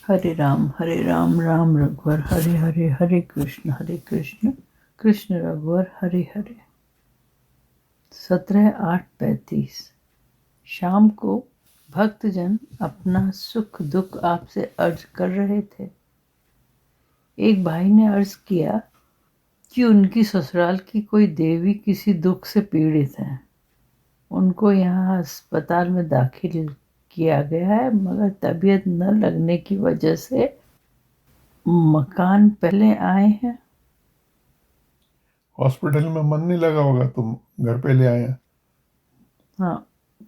हरे राम राम रघुवर हरे हरे, हरे कृष्ण कृष्ण रघुवर हरे हरे। 17/8/35। शाम को भक्तजन अपना सुख दुख आपसे अर्ज कर रहे थे। एक भाई ने अर्ज किया कि उनकी ससुराल की कोई देवी किसी दुख से पीड़ित है। उनको यहाँ अस्पताल में दाखिल किया गया है, मगर तबीयत न लगने की वजह से मकान पहले आए हैं। हॉस्पिटल में मन नहीं लगा होगा, तुम घर पे ले आए हैं। हाँ,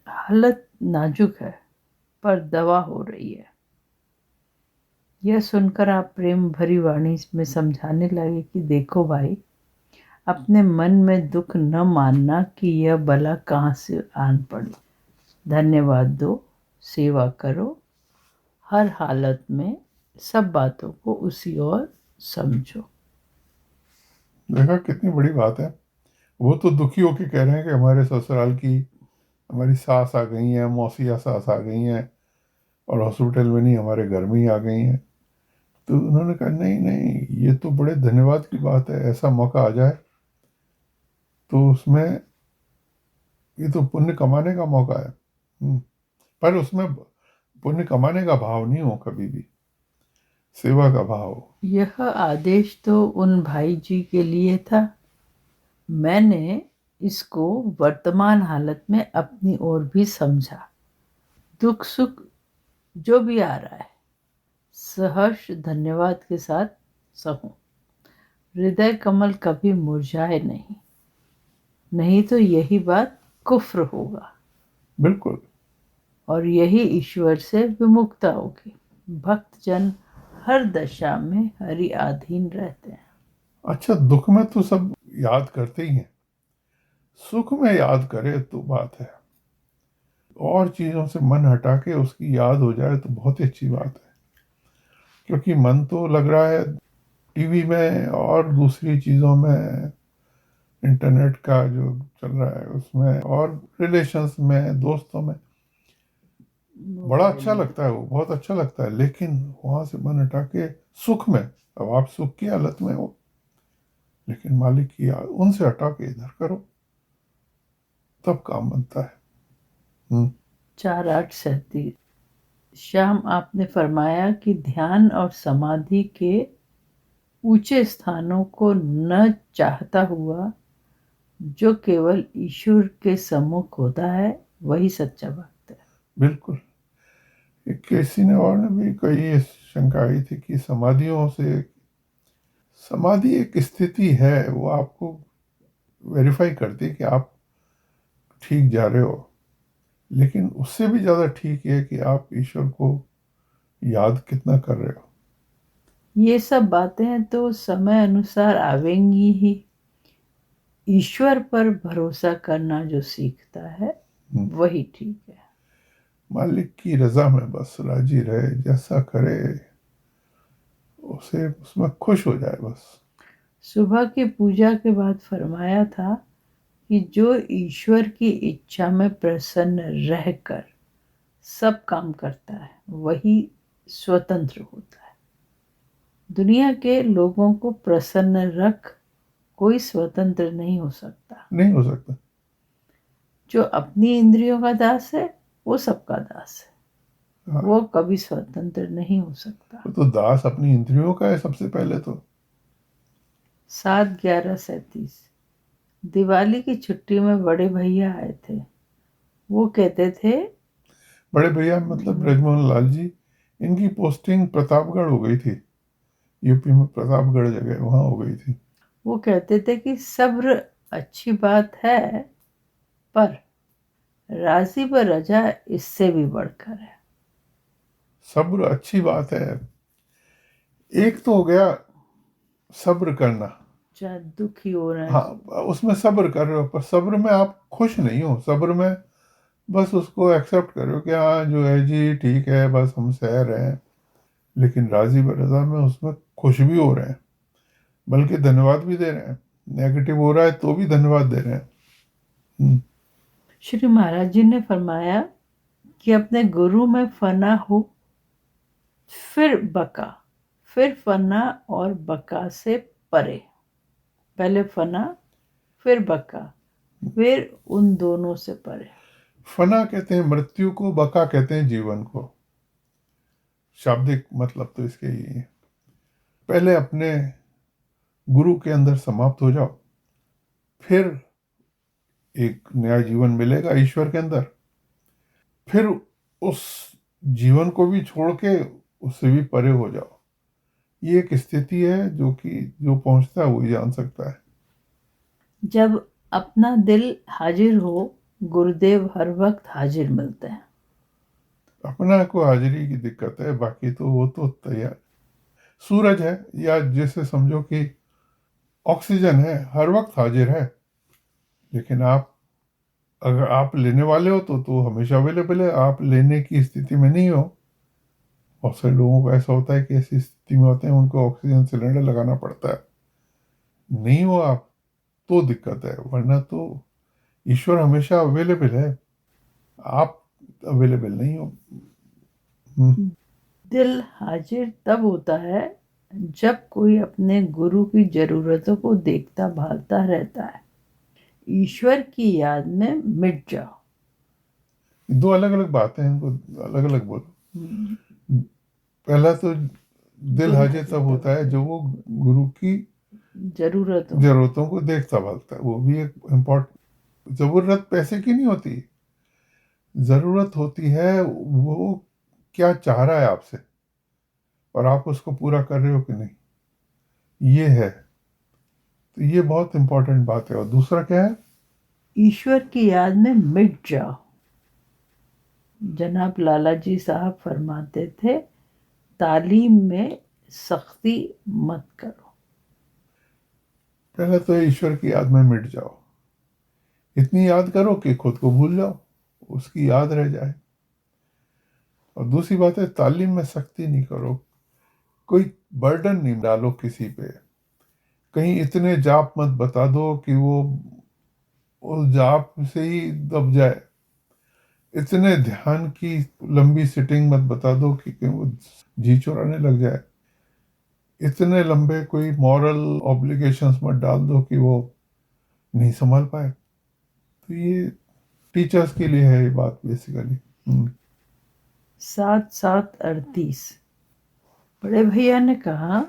हालत नाजुक है पर दवा हो रही है। यह सुनकर आप प्रेम भरी वाणी में समझाने लगे कि देखो भाई, अपने मन में दुख न मानना कि यह बला कहाँ से आन पड़ी। धन्यवाद दो, सेवा करो, हर हालत में सब बातों को उसी ओर समझो। देखा कितनी बड़ी बात है। वो तो दुखी होके कह रहे हैं कि हमारे ससुराल की हमारी सास आ गई हैं, मौसिया सास आ गई हैं, और हॉस्पिटल में नहीं, हमारे घर में ही आ गई हैं। तो उन्होंने कहा नहीं नहीं, ये तो बड़े धन्यवाद की बात है। ऐसा मौका आ जाए तो उसमें ये तो पुण्य कमाने का मौका है। पर उसमें पुण्य कमाने का भाव नहीं हो, कभी भी सेवा का भाव हो। यह आदेश तो उन भाई जी के लिए था। मैंने इसको वर्तमान हालत में अपनी ओर भी समझा। दुख सुख जो भी आ रहा है, सहर्ष धन्यवाद के साथ सहूं। हृदय कमल कभी मुरझाए नहीं, नहीं तो यही बात कुफ्र होगा बिल्कुल। और यही ईश्वर से विमुक्ता होगी। भक्तजन हर दशा में हरि अधीन रहते हैं। अच्छा, दुख में तो सब याद करते ही हैं, सुख में याद करे तो बात है। और चीज़ों से मन हटा के उसकी याद हो जाए तो बहुत ही अच्छी बात है। क्योंकि मन तो लग रहा है टीवी में और दूसरी चीज़ों में, इंटरनेट का जो चल रहा है उसमें, और रिलेशंस में, दोस्तों में। बड़ा अच्छा लगता है, वो बहुत अच्छा लगता है, लेकिन वहाँ से मन हटा के सुख में, अब आप सुख की हालत में हो, लेकिन मालिक की याद उनसे हटा के इधर करो, तब काम बनता है। 4/8/37। शाम आपने फरमाया कि ध्यान और समाधि के ऊंचे स्थानों को न चाहता हुआ जो केवल ईश्वर के सम्मुख होता है वही सच्चा भक्त है। बिल्कुल। किसी ने और ने भी कही ये शंका आई थी कि समाधियों से, समाधि एक स्थिति है, वो आपको वेरीफाई करती है कि आप ठीक जा रहे हो, लेकिन उससे भी ज़्यादा ठीक है कि आप ईश्वर को याद कितना कर रहे हो। ये सब बातें तो समय अनुसार आवेंगी ही। ईश्वर पर भरोसा करना जो सीखता है वही ठीक है। मालिक की रजा में बस राजी रहे, जैसा करे उसे उसमें खुश हो जाए बस। सुबह की पूजा के बाद फरमाया था कि जो ईश्वर की इच्छा में प्रसन्न रहकर सब काम करता है वही स्वतंत्र होता है। दुनिया के लोगों को प्रसन्न रख कोई स्वतंत्र नहीं हो सकता। नहीं हो सकता। जो अपनी इंद्रियों का दास है वो सबका दास है, हाँ, वो कभी स्वतंत्र नहीं हो सकता। वो तो दास अपनी इंद्रियों का है सबसे पहले तो। 7/11/37। दिवाली की छुट्टी में बड़े भैया आए थे। वो कहते थे, बड़े भैया मतलब ब्रजमोहन लाल जी, इनकी पोस्टिंग प्रतापगढ़ हो गई थी, यूपी में प्रतापगढ़ जगह, वहाँ हो गई थी। वो कहते थे कि सब्र अच्छी बात है पर राजी व रजा इससे भी बढ़कर है। सब्र अच्छी बात है। एक तो हो गया सब्र करना, चाहे दुखी हो रहे हाँ, हैं। उसमें सब्र कर रहे हो, पर सब्र में आप खुश नहीं हो। सब्र में बस उसको एक्सेप्ट करो कि हाँ जो है जी ठीक है, बस हम सह रहे हैं। लेकिन राजी व रजा में उसमें खुश भी हो रहे हैं, बल्कि धन्यवाद भी दे रहे हैं। नेगेटिव हो रहा है तो भी धन्यवाद दे रहे हैं। श्री महाराज जी ने फरमाया कि अपने गुरु में फना हो फिर बका, फिर फना और बका से परे। पहले फना, फिर बका, फिर उन दोनों से परे। फना कहते हैं मृत्यु को, बका कहते हैं जीवन को। शाब्दिक मतलब तो इसके ही है। पहले अपने गुरु के अंदर समाप्त हो जाओ, फिर एक नया जीवन मिलेगा ईश्वर के अंदर। फिर उस जीवन को भी छोड़ के उससे भी परे हो जाओ। ये एक स्थिति है जो कि जो पहुंचता है वही जान सकता है। जब अपना दिल हाजिर हो, गुरुदेव हर वक्त हाजिर मिलते हैं। अपना को हाजिरी की दिक्कत है, बाकी तो वो तो तैयार। सूरज है, या जैसे समझो कि ऑक्सीजन है, हर वक्त हाजिर है। लेकिन आप, अगर आप लेने वाले हो तो हमेशा अवेलेबल है। आप लेने की स्थिति में नहीं हो। बहुत सारे लोगों को ऐसा होता है कि ऐसी स्थिति में होते हैं उनको ऑक्सीजन सिलेंडर लगाना पड़ता है। नहीं हो आप तो दिक्कत है, वरना तो ईश्वर हमेशा अवेलेबल है। आप अवेलेबल नहीं हो। दिल हाजिर तब होता है जब कोई अपने गुरु की जरूरतों को देखता भालता रहता है। ईश्वर की याद में मिट जाओ। दो अलग अलग बातें हैं, इनको अलग अलग बोलो। पहला तो दिल हाजिर तब होता है जब वो गुरु की जरूरतों को देखता भालता है। वो भी एक इम्पोर्टेंट। जरूरत पैसे की नहीं होती, जरूरत होती है वो क्या चाह रहा है आपसे और आप उसको पूरा कर रहे हो कि नहीं। ये है, तो ये बहुत इंपॉर्टेंट बात है। और दूसरा क्या है? ईश्वर की याद में मिट जाओ। जनाब लालाजी साहब फरमाते थे, तालीम में सख्ती मत करो। पहले तो ईश्वर की याद में मिट जाओ। इतनी याद करो कि खुद को भूल जाओ, उसकी याद रह जाए। और दूसरी बात है, तालीम में सख्ती नहीं करो। कोई बर्डन नहीं डालो किसी पे। कहीं इतने जाप मत बता दो कि वो उस जाप से ही दब जाए। इतने ध्यान की लंबी सिटिंग मत बता दो कि कहीं वो जी चुराने लग जाए। इतने लंबे कोई मॉरल ऑब्लिगेशंस मत डाल दो कि वो नहीं संभाल पाए। तो ये टीचर्स के लिए है ये बात बेसिकली। 7-7-38। बड़े भैया ने कहा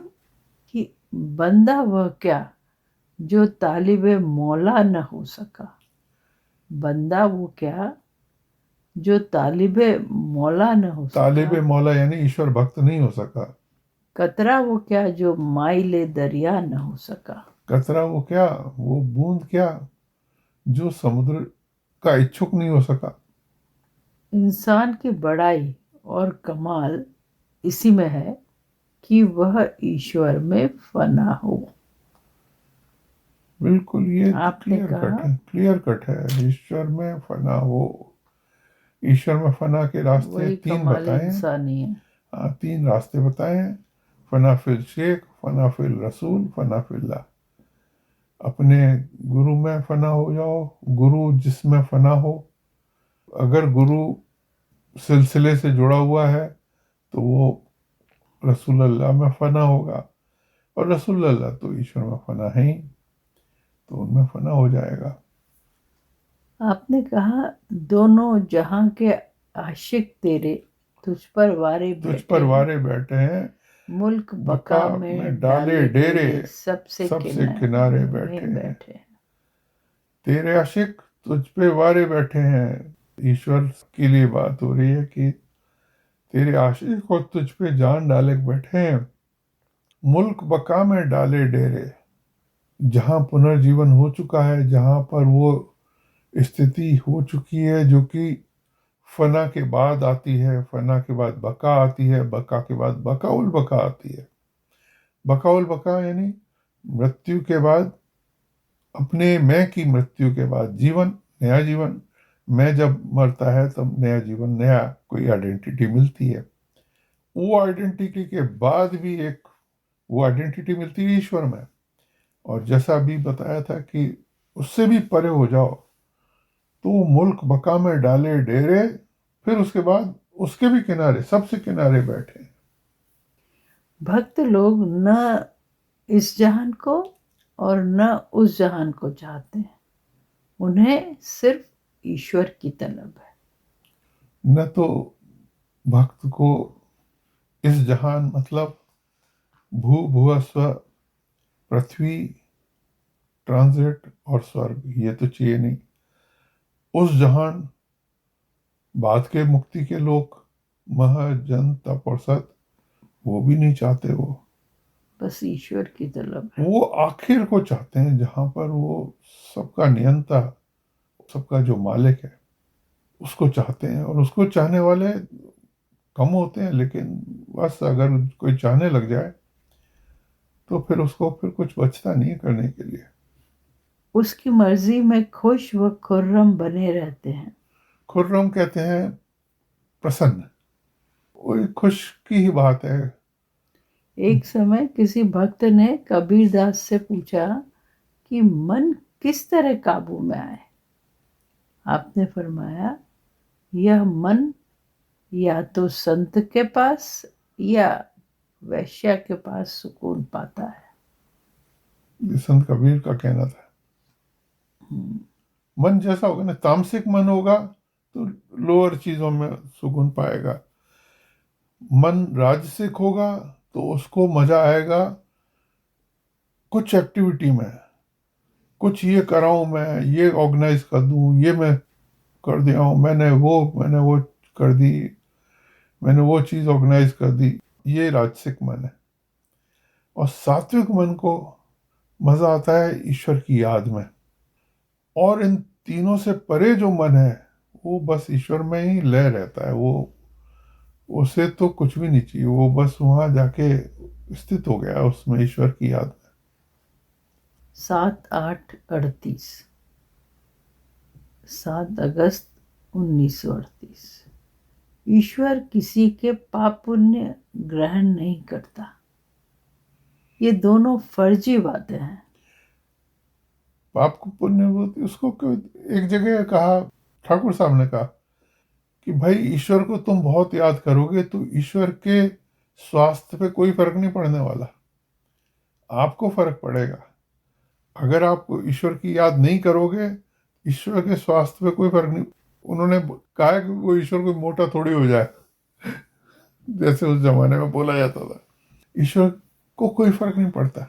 कि बंदा वह क्या जो तालिबे मौला न हो सका। बंदा वो क्या जो तालिबे मौला न हो तालिब सका। मौला यानी ईश्वर भक्त नहीं हो सका। कतरा वो क्या जो माइले दरिया न हो सका। कतरा वो क्या, वो बूंद क्या जो समुद्र का इच्छुक नहीं हो सका। इंसान की बड़ाई और कमाल इसी में है कि वह ईश्वर में फना हो। बिल्कुल, ये आपने कहा क्लियर कट है। ईश्वर में फना हो। ईश्वर में फना के रास्ते वही तीन कमाल बताए हैं। इंसानी है। हाँ, तीन रास्ते बताए हैं। फना फिल शेख, फना फिल रसूल, फना फिल्ला। अपने गुरु में फना हो जाओ, गुरु जिसमें फना हो। अगर गुरु सिलसिले से जुड़ा हुआ है तो वो रसूल अल्लाह में फना होगा, और रसूल अल्लाह तो ईश्वर में फना है ही, तो उनमें फना हो जाएगा। आपने कहा, दोनों जहां के आशिक तेरे तुझ पर वारे तुझ बैठे पर हैं। वारे बैठे हैं, मुल्क बका बका में में डाले डाले डेरे, डेरे सबसे सबसे किनारे बैठे में हैं। बैठे हैं। तेरे आशिक तुझ पे वारे बैठे हैं। ईश्वर के लिए बात हो रही है कि तेरे आशिक और तुझ पे जान डाले बैठे हैं। मुल्क बका में डाले डेरे, जहां पुनर्जीवन हो चुका है, जहां पर वो स्थिति हो चुकी है जो कि फना के बाद आती है। फना के बाद बका आती है, बका के बाद बकाउल बका आती है। बकाउल बका यानी मृत्यु के बाद, अपने मैं की मृत्यु के बाद जीवन, नया जीवन। मैं जब मरता है तब नया जीवन, नया कोई आइडेंटिटी मिलती है। वो आइडेंटिटी के बाद भी एक वो आइडेंटिटी मिलती है ईश्वर में। और जैसा अभी बताया था कि उससे भी परे हो जाओ तो मुल्क बका में डाले डेरे, फिर उसके बाद उसके भी किनारे, सबसे किनारे बैठे। भक्त लोग न इस जहान को और न उस जहान को चाहते हैं, उन्हें सिर्फ ईश्वर की तलब है। न तो भक्त को इस जहान मतलब भू भुव स्व, पृथ्वी, ट्रांजिट और स्वर्ग, ये तो चाहिए नहीं। उस जहान, बाद के मुक्ति के लोग, महाजन तप और सत, वो भी नहीं चाहते। वो बस ईश्वर की तलब है। वो आखिर को चाहते हैं, जहां पर वो सबका नियंता, सबका जो मालिक है, उसको चाहते हैं। और उसको चाहने वाले कम होते हैं, लेकिन बस अगर कोई चाहने लग जाए तो फिर उसको फिर कुछ बचता नहीं है करने के लिए। उसकी मर्जी में खुश व खुर्रम बने रहते हैं। खुर्रम कहते हैं प्रसन्न, वो खुश की ही बात है। एक समय किसी भक्त ने कबीरदास से पूछा कि मन किस तरह काबू में आए। आपने फरमाया, यह मन या तो संत के पास या वैश्या के पास सुकून पाता है। ये संत कबीर का कहना था। मन जैसा होगा ना, तामसिक मन होगा तो लोअर चीजों में सुकून पाएगा। मन राजसिक होगा तो उसको मजा आएगा कुछ एक्टिविटी में, कुछ ये कराऊं मैं, ये ऑर्गेनाइज कर दूं, ये मैं कर दिया हूं, मैंने वो कर दी, मैंने वो चीज ऑर्गेनाइज कर दी। ये राजसिक मन है। और सात्विक मन को मजा आता है ईश्वर की याद में। और इन तीनों से परे जो मन है, वो बस ईश्वर में ही लय रहता है। वो उसे तो कुछ भी नहीं चाहिए, वो बस वहां जाके स्थित हो गया उसमें, ईश्वर की याद में। 7/8/38, 7 अगस्त 1938। ईश्वर किसी के पाप पुण्य ग्रहण नहीं करता। ये दोनों फर्जी बातें हैं। पाप को पुण्य होती, उसको क्यों? एक जगह कहा, ठाकुर साहब ने कहा कि भाई ईश्वर को तुम बहुत याद करोगे तो ईश्वर के स्वास्थ्य पे कोई फर्क नहीं पड़ने वाला, आपको फर्क पड़ेगा। अगर आप ईश्वर की याद नहीं करोगे, ईश्वर के स्वास्थ्य पे कोई फर्क नहीं। उन्होंने कहा है कि वो ईश्वर कोई मोटा थोड़ी हो जाए, जैसे उस जमाने में बोला जाता था। ईश्वर को कोई फर्क नहीं पड़ता,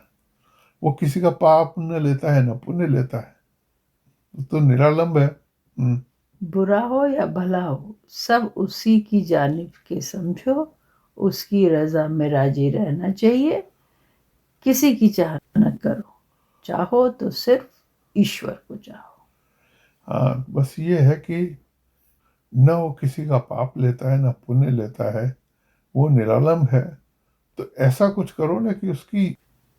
वो किसी का पाप न लेता है न पुण्य लेता है, तो निरालंब है। बुरा हो या भला हो, सब उसी की जानिब के समझो। उसकी रजा में राजी रहना चाहिए। किसी की चाह न करो। चाहो तो सिर्फ ईश्वर को चाहो। हाँ, बस ये है कि न वो किसी का पाप लेता है न पुण्य लेता है, वो निरालंब है। तो ऐसा कुछ करो ना कि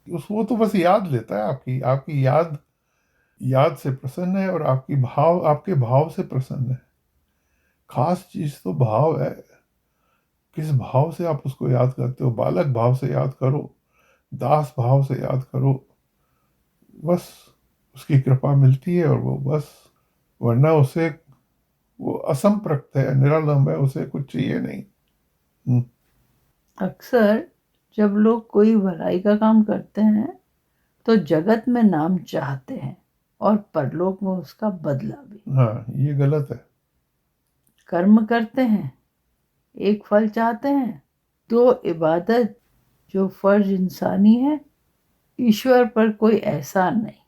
वो तो बस याद लेता है, आपकी आपकी याद याद से प्रसन्न है, और आपके भाव से प्रसन्न है। खास चीज तो भाव है, किस भाव से आप उसको याद करते हो। बालक भाव से याद करो, दास भाव से याद करो, बस उसकी कृपा मिलती है। और वो बस, वरना उसे, वो असंपृक्त है, निरालंब है, उसे कुछ चाहिए नहीं। अक्सर जब लोग कोई भलाई का काम करते हैं तो जगत में नाम चाहते हैं और परलोक में उसका बदला भी। हाँ, ये गलत है। कर्म करते हैं, एक फल चाहते हैं। तो इबादत जो फर्ज इंसानी है, ईश्वर पर कोई एहसान नहीं।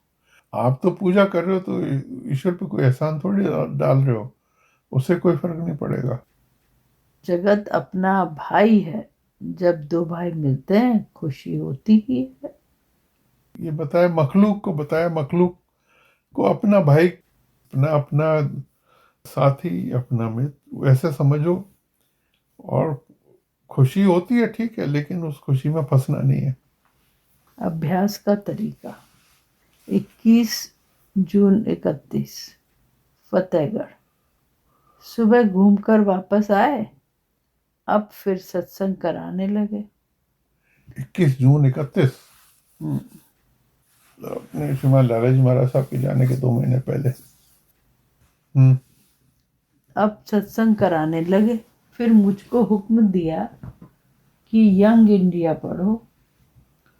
आप तो पूजा कर रहे हो तो ईश्वर पे कोई एहसान थोड़ी डाल रहे हो, उससे कोई फर्क नहीं पड़ेगा। जगत अपना भाई है। जब दो भाई मिलते हैं खुशी होती ही है। ये बताया मखलूक को अपना भाई, अपना अपना साथी, अपना मित्र, वैसे समझो। और खुशी होती है, ठीक है, लेकिन उस खुशी में फंसना नहीं है। अभ्यास का तरीका। 21 जून 31, फतेहगढ़। सुबह घूमकर वापस आए, अब फिर सत्संग कराने लगे। 21 जून 31, अपने श्रीमान लाला जी महाराज साहब के जाने के 2 महीने पहले। अब सत्संग कराने लगे। फिर मुझको हुक्म दिया कि यंग इंडिया पढ़ो,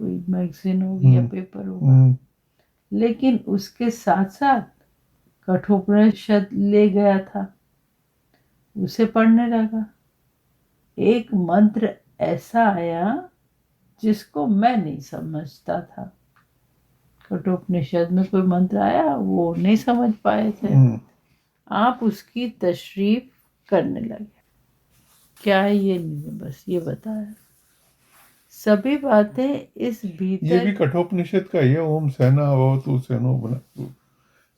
कोई मैगजीन होगी या पेपर होगा, लेकिन उसके साथ साथ कठोपनिषद ले गया था, उसे पढ़ने लगा। एक मंत्र ऐसा आया जिसको मैं नहीं समझता था। कठोपनिषद में कोई मंत्र आया, वो नहीं समझ पाए थे। आप उसकी तशरीफ करने लगे। क्या है ये नहीं, बस ये बताया। सभी बातें इस भीतर, ये भी कठोपनिषद का ही है। ओम सहना भवतु सेनो भुनक्तु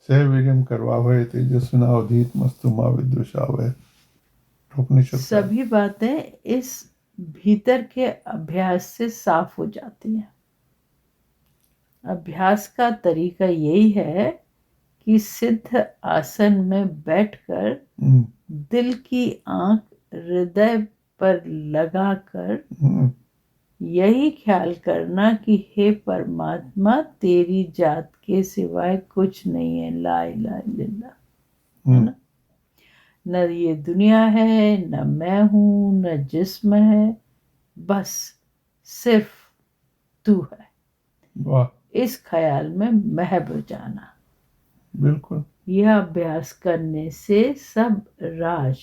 सह वीर्यं करवावहै तेजस्विनावधीतमस्तु मा विद्विषावहै। कठोपनिषद का है। सभी बातें इस भीतर के अभ्यास से साफ हो जाती हैं। अभ्यास का तरीका यही है कि सिद्ध आसन में बैठकर दिल की आंख हृदय पर लगाकर यही ख्याल करना कि हे परमात्मा, तेरी जात के सिवाय कुछ नहीं है। ला इलाहा इल्लल्लाह, है ना। न ये दुनिया है, न मैं हूं, न जिस्म है, बस सिर्फ तू है। वाह, इस ख्याल में महब जाना। बिल्कुल। यह अभ्यास करने से सब राज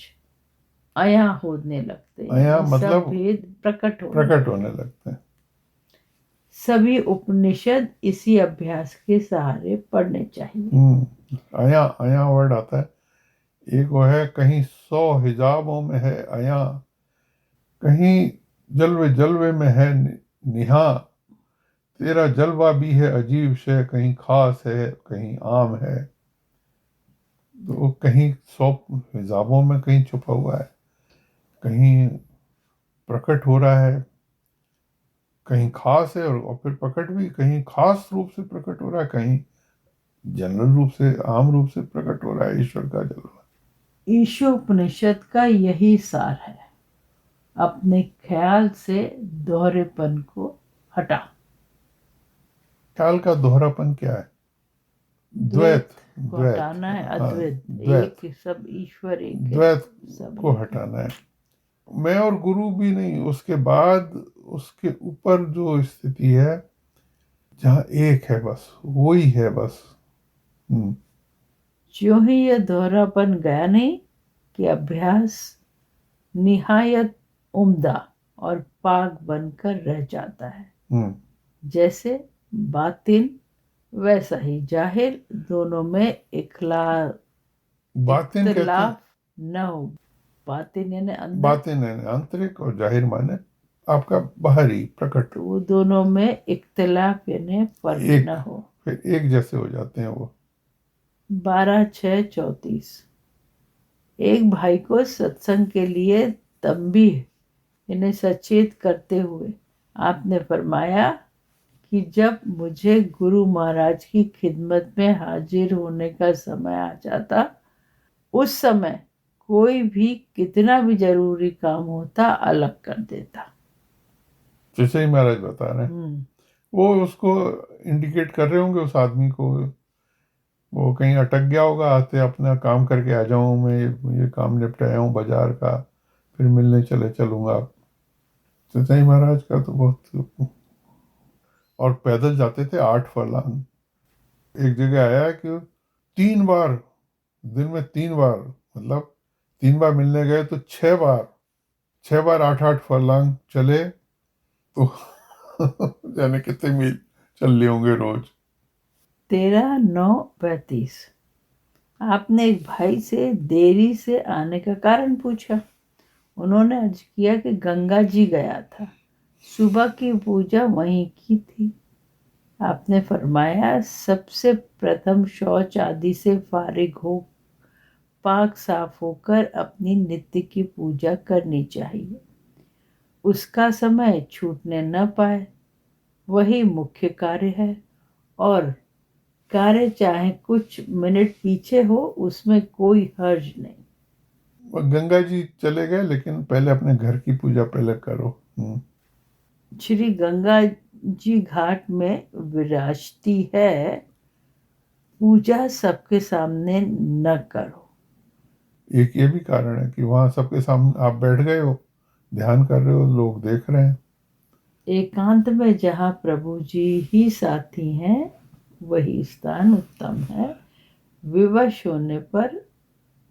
अया होने लगते हैं, अया सब मतलब भेद प्रकट होने लगते हैं। सभी उपनिषद इसी अभ्यास के सहारे पढ़ने चाहिए। अया, अया वर्ड आता है। एक वो है, कहीं 100 हिजाबों में है अया, कहीं जलवे जलवे में है निहा, तेरा जलवा भी है अजीब शे, कहीं खास है कहीं आम है। तो वो कहीं 100 हिजाबों में कहीं छुपा हुआ है, कहीं प्रकट हो रहा है, कहीं खास है और फिर प्रकट भी कहीं खास रूप से प्रकट हो रहा है, कहीं जनरल रूप से आम रूप से प्रकट हो रहा है ईश्वर का जलवा। ईशोपनिषद का यही सार है। अपने ख्याल से दोहरेपन को हटा। ख्याल का दोहरापन क्या है? द्वैत को हटाना है। अद्वैत, एक सब ईश्वर एक है, द्वैत सब को हटाना है। मैं और गुरु भी नहीं, उसके बाद उसके ऊपर जो स्थिति है जहाँ एक है, बस वही है बस। जो ही यह दोहरापन गया नहीं कि अभ्यास निहायत उम्दा और पाक बनकर रह जाता है। जैसे बातिन वैसा ही जाहिर, दोनों में इख्तिलाफ न हो। बातिन यानी अंदर, बातिन यानी आंतरिक, और जाहिर माने आपका बाहरी प्रकट। तो वो दोनों में इख्तिलाफ यानी फर्क न हो, फिर एक जैसे हो जाते हैं वो। 12/6/34। एक भाई को सत्संग के लिए तंबीह यानी सचेत करते हुए आपने फरमाया कि जब मुझे गुरु महाराज की खिदमत में हाजिर होने का समय आ जाता, उस समय कोई भी कितना भी जरूरी काम होता अलग कर देता। जैसे ही महाराज बता रहे हैं, वो उसको इंडिकेट कर रहे होंगे उस आदमी को। वो कहीं अटक गया होगा, आते अपना काम करके आ जाऊं, मैं ये काम निपटाया हूँ बाजार का, फिर मिलने चलूंगा। सच्चाई महाराज का तो बहुत। और पैदल जाते थे 8 फरलांग। एक जगह आया कि 3 बार दिन में 3 बार, मतलब 3 बार मिलने गए तो 6 बार 8-8 फरलांग चले, तो जाने कितने मील चल लिए होंगे रोज। 13/9/32। आपने एक भाई से देरी से आने का कारण पूछा। उन्होंने अर्ज किया कि गंगा जी गया था, सुबह की पूजा वहीं की थी। आपने फरमाया सबसे प्रथम शौच आदि से फारिग हो पाक साफ होकर अपनी नित्य की पूजा करनी चाहिए। उसका समय छूटने न पाए, वही मुख्य कार्य है। और कार्य चाहे कुछ मिनट पीछे हो, उसमें कोई हर्ज नहीं। गंगा जी चले गए, लेकिन पहले अपने घर की पूजा पहले करो। श्री गंगा जी घाट में विराजती है, पूजा सबके सामने न करो। एक ये भी कारण है कि वहां सबके सामने आप बैठ गए हो, ध्यान कर रहे हो, लोग देख रहे हैं। एकांत में जहाँ प्रभु जी ही साथी हैं, वही स्थान उत्तम है। विवश होने पर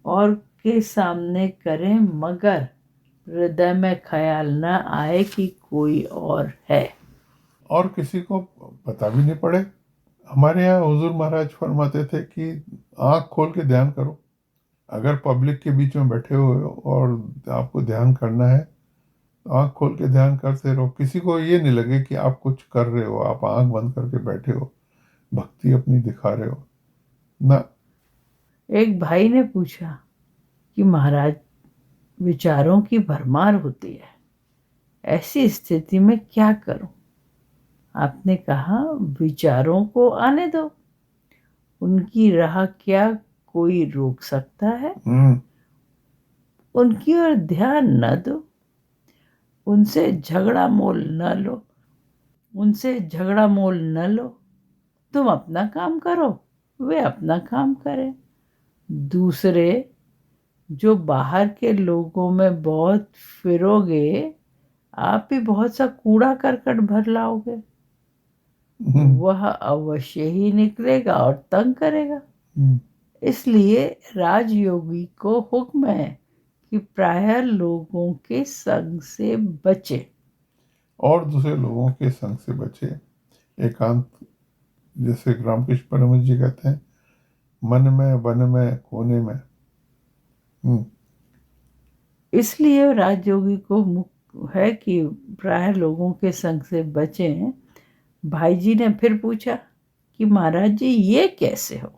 और के सामने करें, मगर हृदय में ख्याल न आए कि कोई और है। और किसी को पता भी नहीं पड़े। हमारे यहाँ हुजूर महाराज फरमाते थे कि आंख खोल के ध्यान करो। अगर पब्लिक के बीच में बैठे हुए हो और आपको ध्यान करना है, तो आंख खोल के ध्यान करते रहो। किसी को ये नहीं लगे कि आप कुछ कर रहे हो, आप आंख बंद करके बैठे हो, भक्ति अपनी दिखा रहे हो ना। एक भाई ने पूछा कि महाराज, विचारों की भरमार होती है, ऐसी स्थिति में क्या करूं? आपने कहा, विचारों को आने दो, उनकी राह क्या कोई रोक सकता है? उनकी ओर ध्यान न दो, उनसे झगड़ा मोल न लो, उनसे झगड़ा मोल न लो। तुम अपना काम करो, वे अपना काम करें। दूसरे जो बाहर के लोगों में बहुत फिरोगे, आप भी बहुत सा कूड़ा करकट भर लाओगे। वह अवश्य ही निकलेगा और तंग करेगा। इसलिए राजयोगी को हुक्म है कि प्रायः लोगों के संग से बचे और दूसरे लोगों के संग से बचे। एकांत, जैसे रामकृष्ण परमहंस जी कहते हैं, मन में, वन में, कोने में। इसलिए राजयोगी को मुक्त है कि प्रायः लोगों के संग से बचें। भाई जी ने फिर पूछा कि महाराज जी, ये कैसे हो?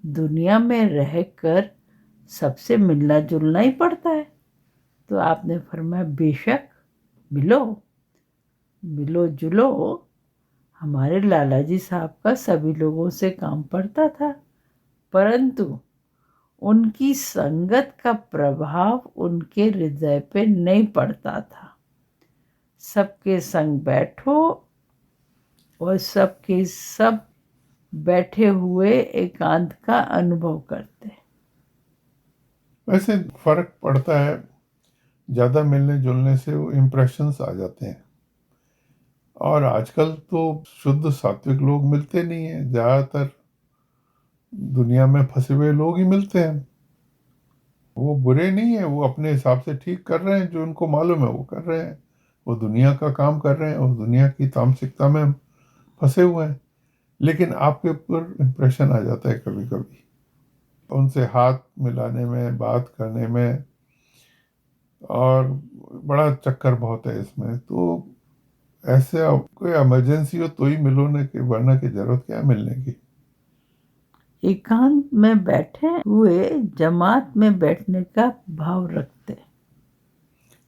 दुनिया में रहकर सबसे मिलना जुलना ही पड़ता है। तो आपने फरमाया, बेशक, मिलो मिलो जुलो। हमारे लाला जी साहब का सभी लोगों से काम पड़ता था, परंतु उनकी संगत का प्रभाव उनके हृदय पे नहीं पड़ता था। सबके संग बैठो और सबके सब बैठे हुए एकांत का अनुभव करते। वैसे फर्क पड़ता है, ज़्यादा मिलने जुलने से वो इम्प्रेशंस आ जाते हैं। और आजकल तो शुद्ध सात्विक लोग मिलते नहीं हैं, ज़्यादातर दुनिया में फंसे हुए लोग ही मिलते हैं। वो बुरे नहीं है, वो अपने हिसाब से ठीक कर रहे हैं, जो उनको मालूम है वो कर रहे हैं। वो दुनिया का काम कर रहे हैं और दुनिया की तामसिकता में फंसे हुए हैं। लेकिन आपके ऊपर इम्प्रेशन आ जाता है कभी कभी, उनसे हाथ मिलाने में, बात करने में, और बड़ा चक्कर बहुत है इसमें। तो ऐसे कोई इमरजेंसी हो तो ही मिलो, न कि वरना की जरूरत क्या है मिलने की। एकांत में बैठे हुए जमात में बैठने का भाव रखते।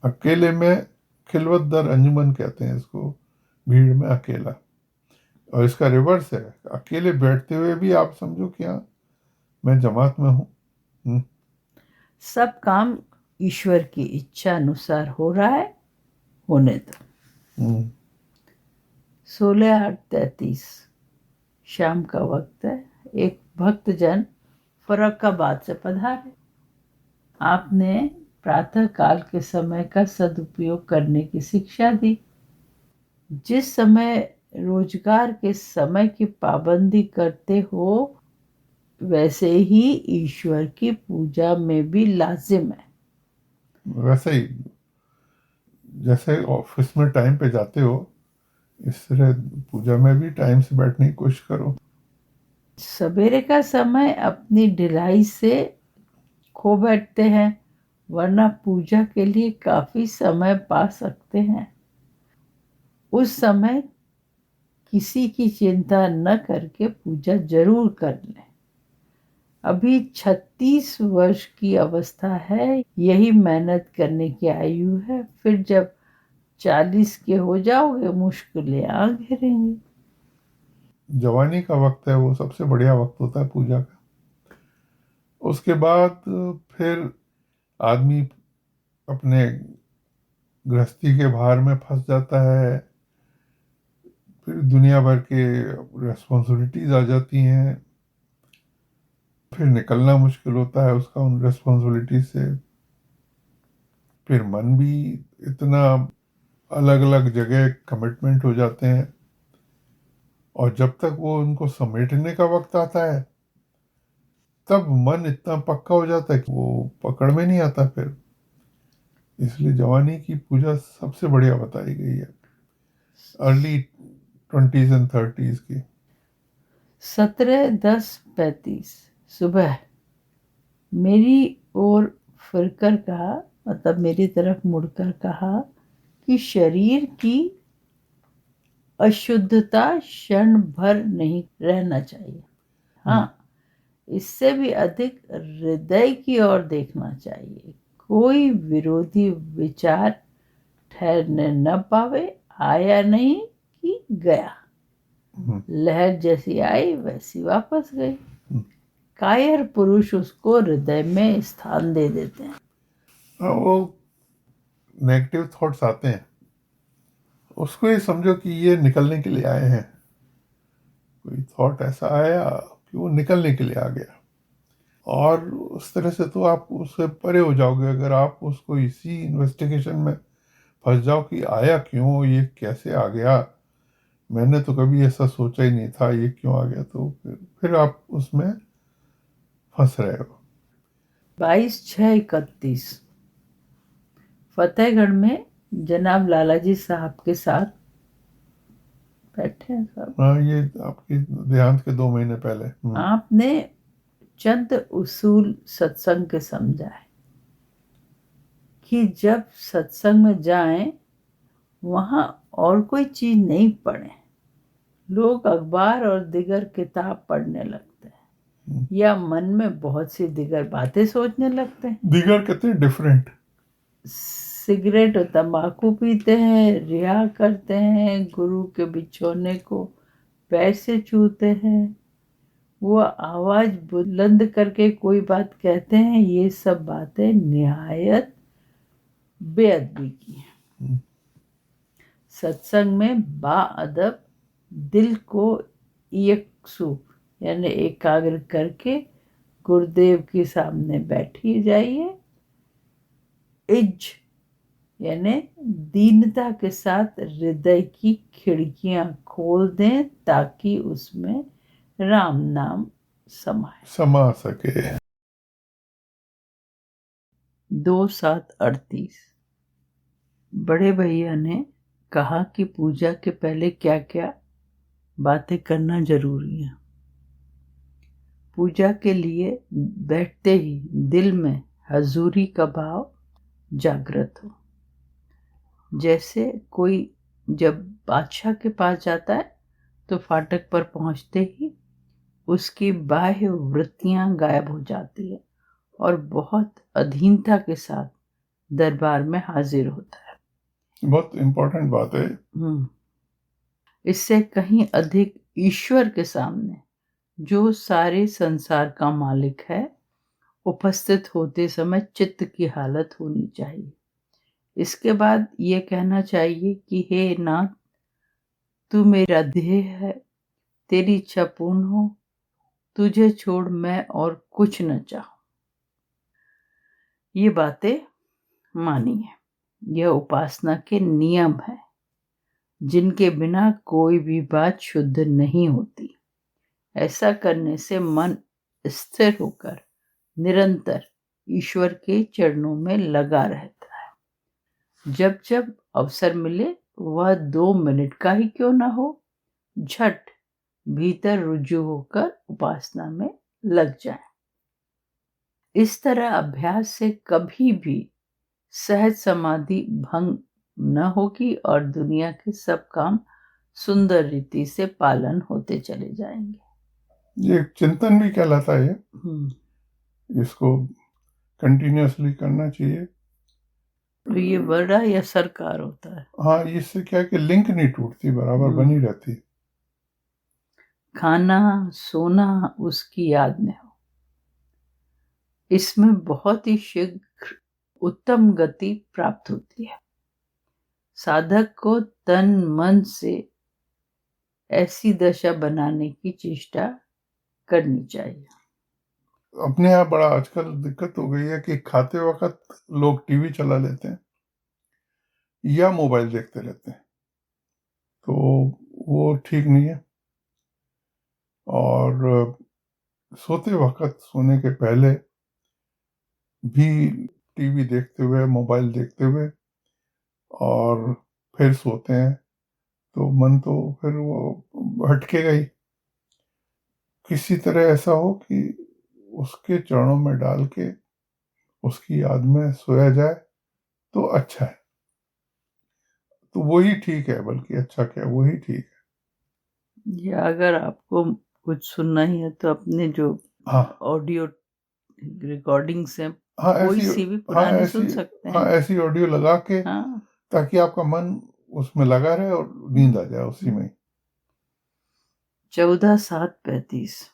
अकेले में खिलवत दर अंजुमन कहते हैं इसको, भीड़ में अकेला। और इसका रिवर्स है, अकेले बैठते हुए भी आप समझो कि हाँ, मैं जमात में हूँ। सब काम ईश्वर की इच्छा अनुसार हो रहा है, होने दो। 16:33 शाम का वक्त है। एक भक्तजन फर्रुखाबाद से पधारे। आपने प्रातः काल के समय का सदुपयोग करने की शिक्षा दी। जिस समय रोजगार के समय की पाबंदी करते हो, वैसे ही ईश्वर की पूजा में भी लाजिम है। वैसे ही जैसे ऑफिस में टाइम पे जाते हो, इस तरह पूजा में भी टाइम से बैठने की कोशिश करो। सवेरे का समय अपनी ढिलाई से खो बैठते हैं, वरना पूजा के लिए काफी समय पा सकते हैं। उस समय किसी की चिंता न करके पूजा जरूर कर लें। अभी 36 वर्ष की अवस्था है, यही मेहनत करने की आयु है। फिर जब 40 के हो जाओगे, मुश्किलें आ घेरेंगी। जवानी का वक्त है, वो सबसे बढ़िया वक्त होता है पूजा का। उसके बाद फिर आदमी अपने गृहस्थी के भार में फंस जाता है। फिर दुनिया भर के रेस्पॉन्सिबिलिटीज आ जाती हैं, फिर निकलना मुश्किल होता है उसका, उन रेस्पॉन्सिबिलिटीज से। फिर मन भी इतना अलग अलग जगह कमिटमेंट हो जाते हैं, और जब तक वो उनको समेटने का वक्त आता है तब मन इतना पक्का हो जाता है कि वो पकड़ में नहीं आता फिर। इसलिए जवानी की पूजा सबसे बढ़िया बताई गई है, अर्ली 20s एंड 30s की। 17:10:35 सुबह मेरी ओर फिरकर कहा, मतलब मेरी तरफ मुड़कर कहा, कि शरीर की अशुद्धता क्षण भर नहीं रहना चाहिए। हाँ, इससे भी अधिक हृदय की ओर देखना चाहिए। कोई विरोधी विचार ठहरने न पावे, आया नहीं कि गया, लहर जैसी आई वैसी वापस गई। कायर पुरुष उसको हृदय में स्थान दे देते हैं। वो नेगेटिव थॉट्स आते हैं, उसको ये समझो कि ये निकलने के लिए आए हैं। कोई थॉट ऐसा आया कि वो निकलने के लिए आ गया, और उस तरह से तो आप उससे परे हो जाओगे अगर आप उसको इसी इन्वेस्टिगेशन में फंस जाओ कि आया क्यों, ये कैसे आ गया, मैंने तो कभी ऐसा सोचा ही नहीं था, ये क्यों आ गया। तो फिर आप उसमें फंस रहे हो। 22/6/31 फतेहगढ़ में जनाब लालाजी साहब के साथ बैठे हैं सब। हाँ, ये आपकी देहांत के 2 महीने पहले। आपने चंद उसूल सत्संग के समझाए कि जब सत्संग में जाएं वहां और कोई चीज नहीं पढ़े। लोग अखबार और दिगर किताब पढ़ने लगते हैं या मन में बहुत सी दिगर बातें सोचने लगते हैं। दिगर कहते हैं डिफरेंट। सिगरेट और तंबाकू पीते हैं, रिया करते हैं, गुरु के बिछोने को पैर से छूते हैं, वो आवाज बुलंद करके कोई बात कहते हैं। ये सब बातें निहायत बेअदबी की हैं। सत्संग में बाअदब दिल को यकसू यानी एकाग्र करके गुरुदेव के सामने बैठी जाइए। इज यानी दीनता के साथ हृदय की खिड़कियां खोल दें ताकि उसमें राम नाम समा सके। 2/7/38 बड़े भैया ने कहा कि पूजा के पहले क्या क्या बातें करना जरूरी है। पूजा के लिए बैठते ही दिल में हजूरी का भाव जागृत हो। जैसे कोई जब बादशाह के पास जाता है तो फाटक पर पहुंचते ही उसकी बाह्य वृत्तियां गायब हो जाती है और बहुत अधीनता के साथ दरबार में हाजिर होता है। बहुत इंपॉर्टेंट बात है। इससे कहीं अधिक ईश्वर के सामने जो सारे संसार का मालिक है उपस्थित होते समय चित्त की हालत होनी चाहिए। इसके बाद ये कहना चाहिए कि हे नाथ, तू मेरा ध्येय है, तेरी इच्छा पूर्ण हो, तुझे छोड़ मैं और कुछ न चाहूं। ये बातें मानिए, यह उपासना के नियम है जिनके बिना कोई भी बात शुद्ध नहीं होती। ऐसा करने से मन स्थिर होकर निरंतर ईश्वर के चरणों में लगा रहता है। जब जब अवसर मिले वह 2 मिनट का ही क्यों ना हो, झट भीतर रुजू होकर उपासना में लग जाए। इस तरह अभ्यास से कभी भी सहज समाधि भंग न होगी और दुनिया के सब काम सुंदर रीति से पालन होते चले जाएंगे। ये चिंतन भी कहलाता है। इसको कंटिन्यूअसली करना चाहिए। तो ये बड़ा या सरकार होता है। हाँ, इससे क्या कि लिंक नहीं टूटती, बराबर बनी रहती। खाना सोना उसकी याद में हो, इसमें बहुत ही शीघ्र उत्तम गति प्राप्त होती है। साधक को तन मन से ऐसी दशा बनाने की चेष्टा करनी चाहिए। अपने यहाँ बड़ा आजकल दिक्कत हो गई है कि खाते वक्त लोग टीवी चला लेते हैं या मोबाइल देखते रहते हैं, तो वो ठीक नहीं है। और सोते वक्त, सोने के पहले भी टीवी देखते हुए, मोबाइल देखते हुए और फिर सोते हैं, तो मन तो फिर वो भटकेगा ही। किसी तरह ऐसा हो कि उसके चरणों में डाल के उसकी याद में सोया जाए तो अच्छा है। तो वही ठीक है, बल्कि अच्छा क्या, वही ठीक है। या अगर आपको कुछ सुनना ही है तो अपने जो हाँ ऑडियो रिकॉर्डिंग्स हैं हाँ, कोई ऐसी सी भी हाँ पुरानी ऐसी सुन सकते हाँ हैं। ऐसी ऑडियो लगा के, हाँ। ताकि आपका मन उसमें लगा रहे और नींद आ जाए उसी में। 14:35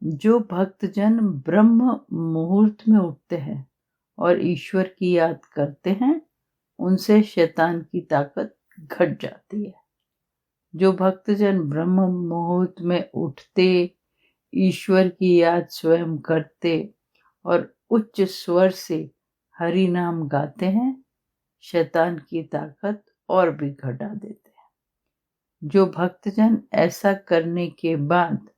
जो भक्तजन ब्रह्म मुहूर्त में उठते हैं और ईश्वर की याद करते हैं, उनसे शैतान की ताकत घट जाती है। जो भक्तजन ब्रह्म मुहूर्त में उठते, ईश्वर की याद स्वयं करते और उच्च स्वर से हरि नाम गाते हैं, शैतान की ताकत और भी घटा देते हैं। जो भक्तजन ऐसा करने के बाद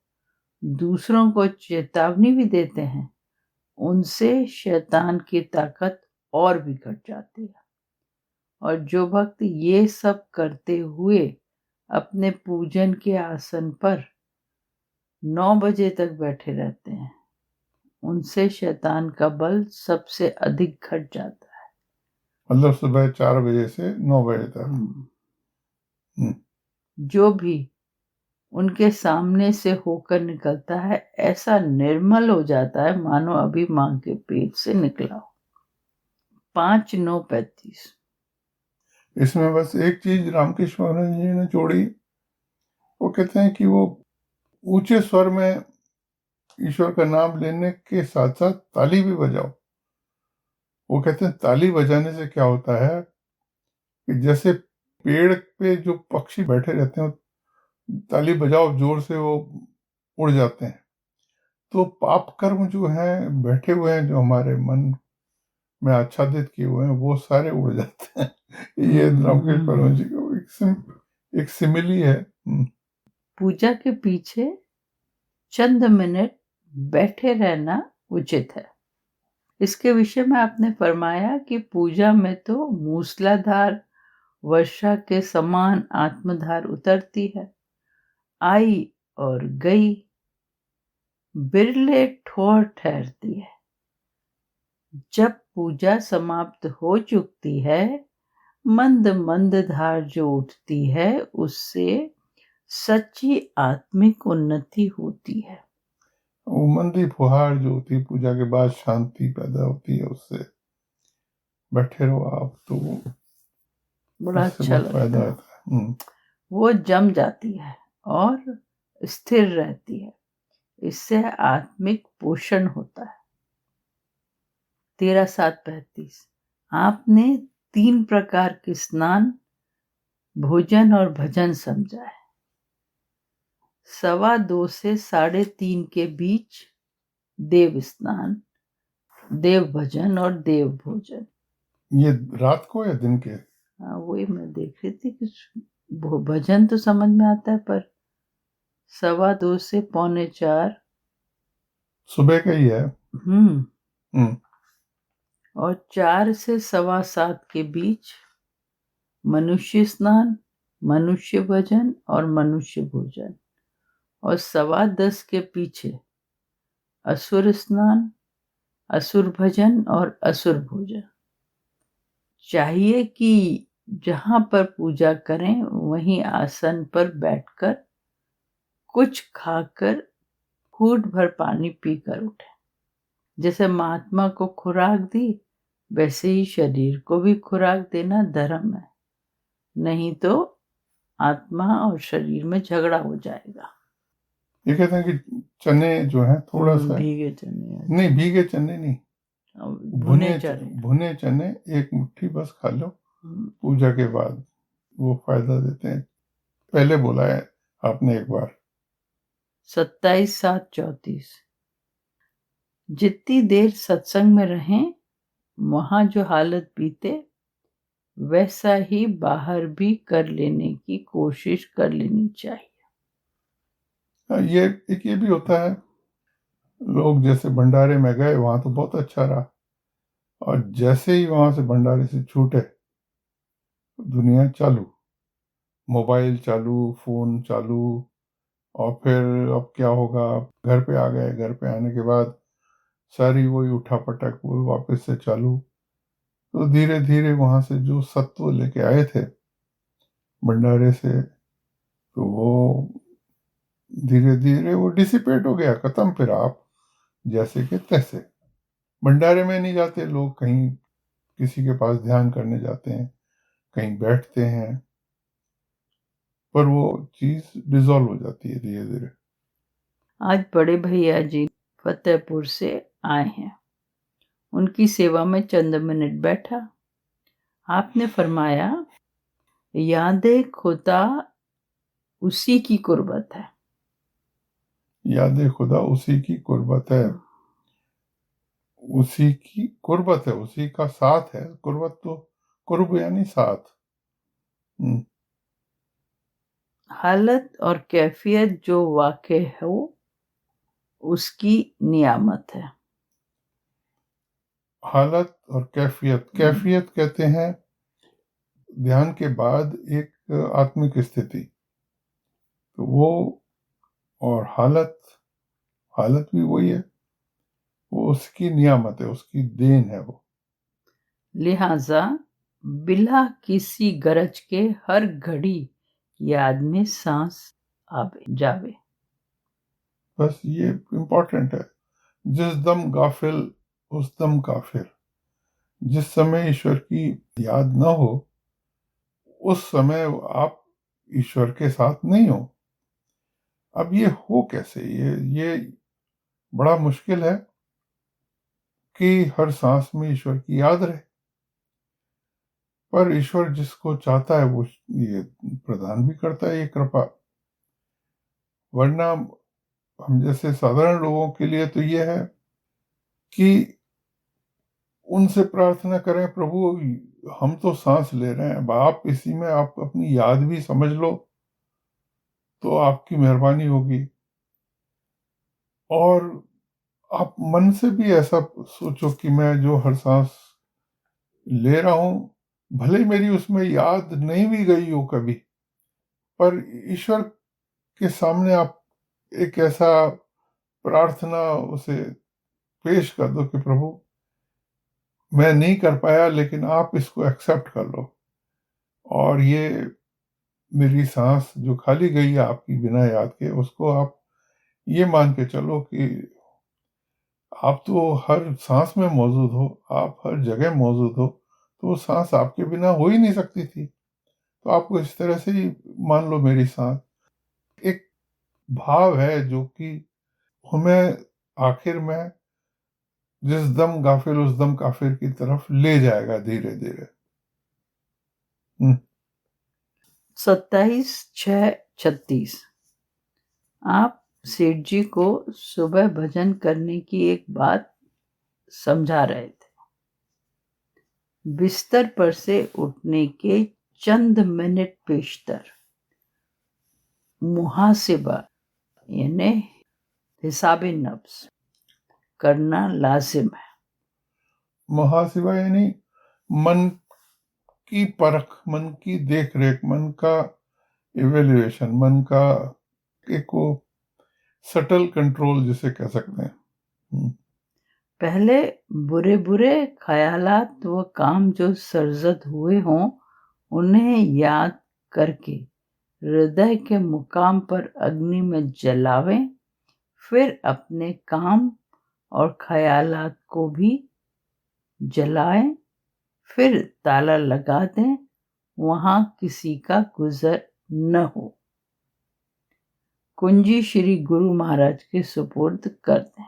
दूसरों को चेतावनी भी देते हैं, उनसे शैतान की ताकत और भी घट जाती है। और जो भक्त ये सब करते हुए अपने पूजन के आसन पर 9 बजे तक बैठे रहते हैं, उनसे शैतान का बल सबसे अधिक घट जाता है। मतलब सुबह 4 बजे से 9 बजे तक। हम्म। जो भी उनके सामने से होकर निकलता है, ऐसा निर्मल हो जाता है मानो अभी मां के पेट से निकला हो। 5:35 इसमें बस एक चीज रामकृष्ण जी ने जोड़ी, वो कहते हैं कि वो ऊंचे स्वर में ईश्वर का नाम लेने के साथ साथ ताली भी बजाओ। वो कहते हैं ताली बजाने से क्या होता है कि जैसे पेड़ पे जो पक्षी बैठे रहते हैं, ताली बजाओ जोर से, वो उड़ जाते हैं। तो पाप कर्म जो है बैठे हुए हैं, जो हमारे मन में आच्छादित किए हुए हैं, वो सारे उड़ जाते हैं। ये रामकृष्ण परमहंस जी का एक सिमिली है। पूजा के पीछे चंद मिनट बैठे रहना उचित है। इसके विषय में आपने फरमाया कि पूजा में तो मूसलाधार वर्षा के समान आत्मधार उतरती है, आई और गई, बिरले ठोर ठहरती है। जब पूजा समाप्त हो चुकती है, मंद मंद धार जो उठती है, उससे सच्ची आत्मिक उन्नति होती है। वो मंदी फुहार जो होती है पूजा के बाद, शांति पैदा होती है उससे। बैठे रहो आप, तो बड़ा उससे अच्छा बहुत फायदा लगता है। आता है। वो जम जाती है और स्थिर रहती है। इससे आत्मिक पोषण होता है। 13:35 आपने 3 प्रकार के स्नान, भोजन और भजन समझा है। 2:15 से 3:30 के बीच देव स्नान, देव भजन और देव भोजन। ये रात को या दिन के? हाँ, वही मैं देख रही थी कि भजन तो समझ में आता है, पर 2:15 से 3:45 सुबह का ही है। और 4 से 7:15 के बीच मनुष्य स्नान, मनुष्य भजन और मनुष्य भोजन। और 10:15 के पीछे असुर स्नान, असुर भजन और असुर भोजन। चाहिए कि जहां पर पूजा करें वहीं आसन पर बैठकर कुछ खाकर घूंट भर पानी पीकर उठें। जैसे महात्मा को खुराक दी, वैसे ही शरीर को भी खुराक देना धर्म है, नहीं तो आत्मा और शरीर में झगड़ा हो जाएगा। ये कहते हैं कि चने जो है थोड़ा सा, भीगे चने, नहीं भीगे चने नहीं, भुने चने। भुने चने एक मुट्ठी बस खा लो पूजा के बाद, वो फायदा देते हैं। पहले बोला है आपने एक बार। 27:34 जितनी देर सत्संग में रहें, वहां जो हालत बीते वैसा ही बाहर भी कर लेने की कोशिश कर लेनी चाहिए। ये भी होता है, लोग जैसे भंडारे में गए, वहां तो बहुत अच्छा रहा, और जैसे ही वहां से भंडारे से छूटे, दुनिया चालू, मोबाइल चालू, फोन चालू, और फिर अब क्या होगा, घर पे आ गए, घर पे आने के बाद सारी वही उठापटक वो वापस से चालू। तो धीरे धीरे वहां से जो सत्व लेके आए थे भंडारे से, तो वो धीरे धीरे वो डिसिपेट हो गया, खत्म। फिर आप जैसे के तैसे, भंडारे में नहीं जाते लोग, कहीं किसी के पास ध्यान करने जाते हैं, कहीं बैठते हैं, पर वो चीज डिसॉल्व हो जाती है धीरे धीरे। आज बड़े भैया जी फतेहपुर से आए हैं, उनकी सेवा में चंद मिनट बैठा। आपने फरमाया, यादें खुदा उसी की कुर्बत है। यादें खुदा उसी की कुर्बत है, उसी की कुर्बत है, उसी का साथ है। कुर्बत तो कुर्ब यानी साथ। हालत और कैफियत जो वाक़े हो उसकी नियामत है। हालत और कैफियत, कैफियत कहते हैं ध्यान के बाद एक आत्मिक स्थिति, तो वो, और हालत, हालत भी वही है, वो उसकी नियामत है, उसकी देन है वो। लिहाजा बिला किसी गरज के हर घड़ी याद में सांस आवे जावे। बस ये इम्पोर्टेंट है, जिस दम गाफिल उस दम काफिर। जिस समय ईश्वर की याद न हो, उस समय आप ईश्वर के साथ नहीं हो। अब ये हो कैसे, ये बड़ा मुश्किल है कि हर सांस में ईश्वर की याद रहे, पर ईश्वर जिसको चाहता है वो ये प्रदान भी करता है, ये कृपा। वरना हम जैसे साधारण लोगों के लिए तो ये है कि उनसे प्रार्थना करें, प्रभु हम तो सांस ले रहे हैं, आप इसी में आप अपनी याद भी समझ लो तो आपकी मेहरबानी होगी। और आप मन से भी ऐसा सोचो कि मैं जो हर सांस ले रहा हूं, भले मेरी उसमें याद नहीं भी गई हो कभी, पर ईश्वर के सामने आप एक ऐसा प्रार्थना उसे पेश कर दो कि प्रभु मैं नहीं कर पाया, लेकिन आप इसको एक्सेप्ट कर लो, और ये मेरी सांस जो खाली गई है आपकी बिना याद के, उसको आप ये मान के चलो कि आप तो हर सांस में मौजूद हो, आप हर जगह मौजूद हो, तो वो सांस आपके बिना हो ही नहीं सकती थी। तो आपको इस तरह से ही मान लो मेरी सांस। एक भाव है जो कि हमें आखिर में जिस दम गाफिल उस दम काफिर की तरफ ले जाएगा धीरे धीरे। 27/6/36। आप सेठ जी को सुबह भजन करने की एक बात समझा रहे थे। बिस्तर पर से उठने के चंद मिनट पेशतर मुहासिबा यानी हिसाबे नफ्स करना लाजिम है। मुहासिबा यानी मन की परख, मन की देख रेख, मन का इवेल्युएशन, मन का एक वो सटल कंट्रोल जिसे कह सकते हैं। पहले बुरे बुरे ख्यालात व काम जो सरजद हुए हों उन्हें याद करके हृदय के मुकाम पर अग्नि में जलावें, फिर अपने काम और ख्यालात को भी जलाएं, फिर ताला लगा दें, वहां किसी का गुजर न हो। कुंजी श्री गुरु महाराज के सुपुर्द कर दें।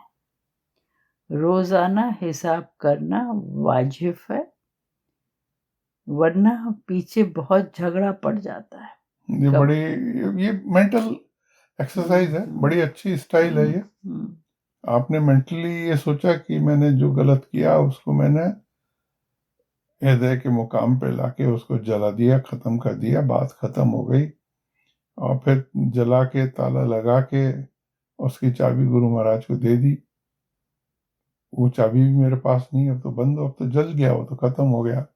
रोजाना हिसाब करना वाजिब है, वरना पीछे बहुत झगड़ा पड़ जाता है। ये बड़ी, ये मेंटल एक्सरसाइज है, बड़ी अच्छी स्टाइल है ये। आपने मेंटली ये सोचा कि मैंने जो गलत किया उसको मैंने हृदय के मुकाम पे लाके उसको जला दिया, खत्म कर दिया, बात खत्म हो गई। और फिर जला के ताला लगा के उसकी चाबी गुरु महाराज को दे दी। वो चाबी भी मेरे पास नहीं, अब तो बंद, अब तो जल गया, वो तो खत्म हो गया।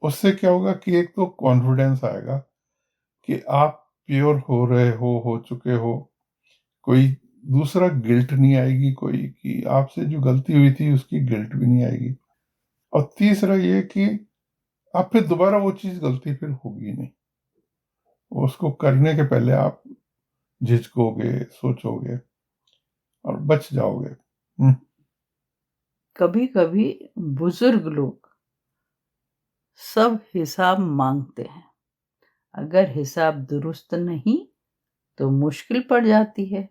उससे क्या होगा कि एक तो कॉन्फिडेंस आएगा कि आप प्योर हो रहे हो चुके हो। कोई दूसरा गिल्ट नहीं आएगी, कोई कि आपसे जो गलती हुई थी उसकी गिल्ट भी नहीं आएगी। और तीसरा ये कि आप फिर दोबारा वो चीज गलती फिर होगी नहीं। उसको करने के पहले आप झिझकोगे, सोचोगे और बच जाओगे। कभी कभी बुजुर्ग लोग सब हिसाब मांगते हैं। अगर हिसाब दुरुस्त नहीं तो मुश्किल पड़ जाती है।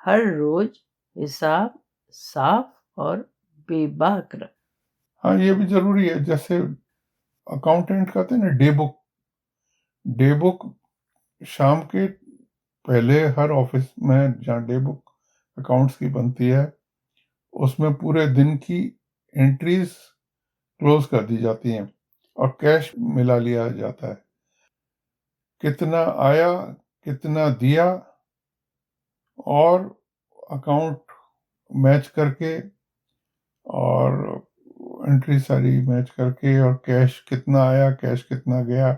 हर रोज हिसाब साफ और बेबाक रख। हाँ, ये भी जरूरी है। जैसे अकाउंटेंट कहते हैं ना, डे बुक शाम के पहले हर ऑफिस में जहाँ डे बुक अकाउंट्स की बनती है उसमें पूरे दिन की एंट्रीज क्लोज कर दी जाती हैं और कैश मिला लिया जाता है। कितना आया, कितना दिया, और अकाउंट मैच करके और एंट्री सारी मैच करके, और कैश कितना आया, कैश कितना गया